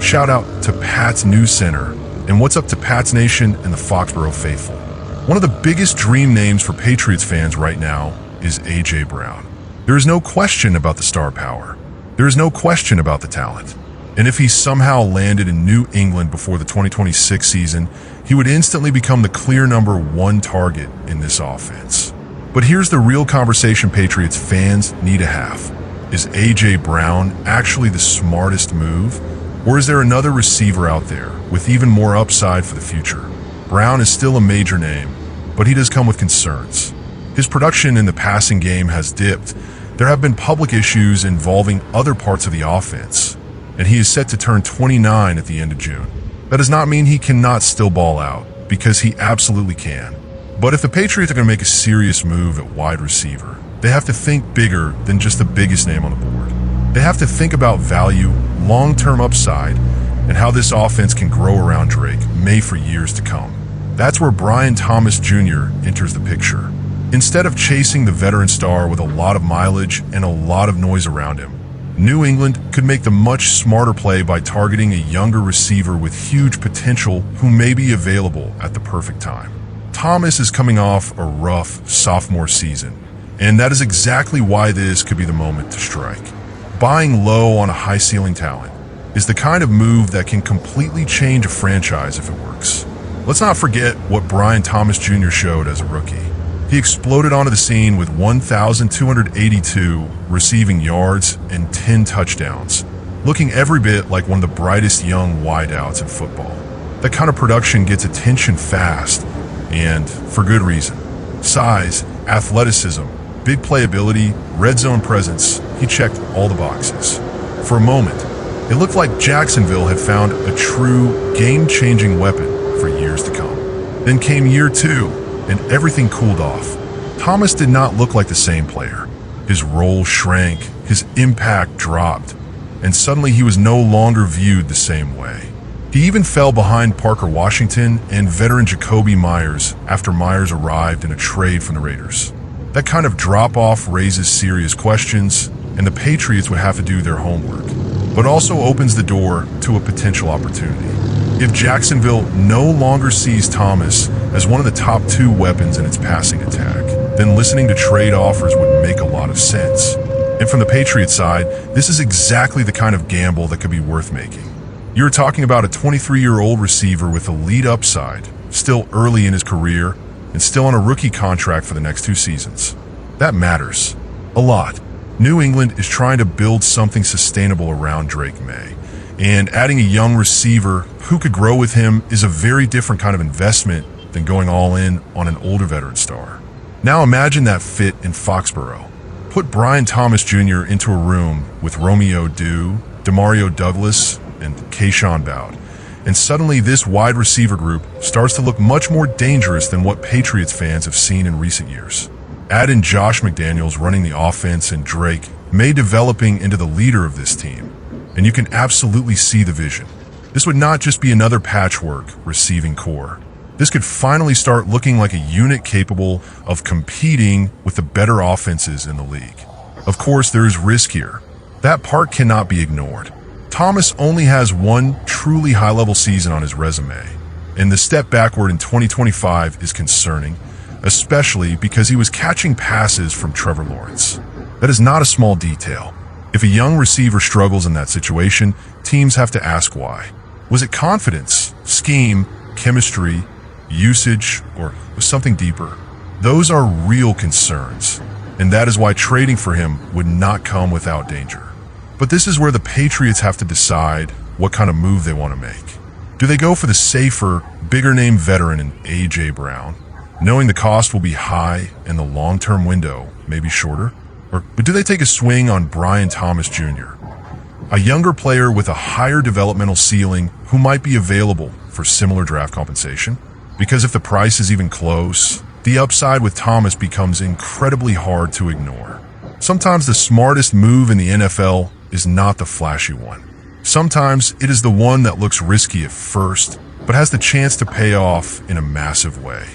Shout out to Pat's News Center, and what's up to Pat's Nation and the Foxborough faithful. One of the biggest dream names for Patriots fans right now is A.J. Brown. There is no question about the star power. There is no question about the talent. And if he somehow landed in New England before the 2026 season, he would instantly become the clear number one target in this offense. But here's the real conversation Patriots fans need to have. Is A.J. Brown actually the smartest move? Or is there another receiver out there with even more upside for the future? Brown is still a major name, but he does come with concerns. His production in the passing game has dipped. There have been public issues involving other parts of the offense, and he is set to turn 29 at the end of June. That does not mean he cannot still ball out, because he absolutely can. But if the Patriots are going to make a serious move at wide receiver, they have to think bigger than just the biggest name on the board. They have to think about value, long-term upside, and how this offense can grow around Drake Maye for years to come. That's where Brian Thomas Jr. enters the picture. Instead of chasing the veteran star with a lot of mileage and a lot of noise around him, New England could make the much smarter play by targeting a younger receiver with huge potential who may be available at the perfect time. Thomas is coming off a rough sophomore season, and that is exactly why this could be the moment to strike. Buying low on a high-ceiling talent is the kind of move that can completely change a franchise if it works. Let's not forget what Brian Thomas Jr. showed as a rookie. He exploded onto the scene with 1,282 receiving yards and 10 touchdowns, looking every bit like one of the brightest young wideouts in football. That kind of production gets attention fast, and for good reason. Size, athleticism, big playability, red zone presence, he checked all the boxes. For a moment, it looked like Jacksonville had found a true game-changing weapon for years to come. Then came year two, and everything cooled off. Thomas did not look like the same player. His role shrank, his impact dropped, and suddenly he was no longer viewed the same way. He even fell behind Parker Washington and veteran Jacoby Myers after Myers arrived in a trade from the Raiders. That kind of drop-off raises serious questions, and the Patriots would have to do their homework, but also opens the door to a potential opportunity. If Jacksonville no longer sees Thomas as one of the top two weapons in its passing attack, then listening to trade offers would make a lot of sense. And from the Patriots side, this is exactly the kind of gamble that could be worth making. You're talking about a 23-year-old receiver with elite upside, still early in his career, and still on a rookie contract for the next 2 seasons. That matters a lot. New England is trying to build something sustainable around Drake Maye, and adding a young receiver who could grow with him is a very different kind of investment than going all in on an older veteran star. Now imagine that fit in Foxborough. Put Brian Thomas Jr. into a room with Romeo Dew, Demario Douglas, and Keyshawn Bowd, and suddenly this wide receiver group starts to look much more dangerous than what Patriots fans have seen in recent years. Add in Josh McDaniels running the offense and Drake Maye developing into the leader of this team, and you can absolutely see the vision. This would not just be another patchwork receiving core. This could finally start looking like a unit capable of competing with the better offenses in the league. Of course, there is risk here. That part cannot be ignored. Thomas only has one truly high-level season on his resume, and the step backward in 2025 is concerning, especially because he was catching passes from Trevor Lawrence. That is not a small detail. If a young receiver struggles in that situation, teams have to ask why. Was it confidence, scheme, chemistry, usage, or was something deeper? Those are real concerns, and that is why trading for him would not come without danger. But this is where the Patriots have to decide what kind of move they want to make. Do they go for the safer, bigger-name veteran in A.J. Brown, knowing the cost will be high and the long-term window may be shorter? Or do they take a swing on Brian Thomas Jr., a younger player with a higher developmental ceiling who might be available for similar draft compensation? Because if the price is even close, the upside with Thomas becomes incredibly hard to ignore. Sometimes the smartest move in the NFL is not the flashy one. Sometimes it is the one that looks risky at first, but has the chance to pay off in a massive way.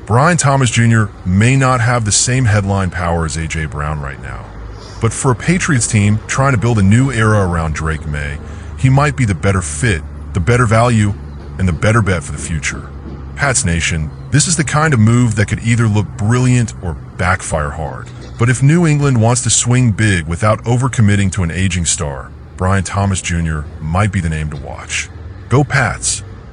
Brian Thomas Jr. may not have the same headline power as A.J. Brown right now, but for a Patriots team trying to build a new era around Drake Maye, he he might be the better fit, the better value, and the better bet for the future. Pats Nation, this is the kind of move that could either look brilliant or backfire hard. But if New England wants to swing big without overcommitting to an aging star, Brian Thomas Jr. might be the name to watch. Go Pats!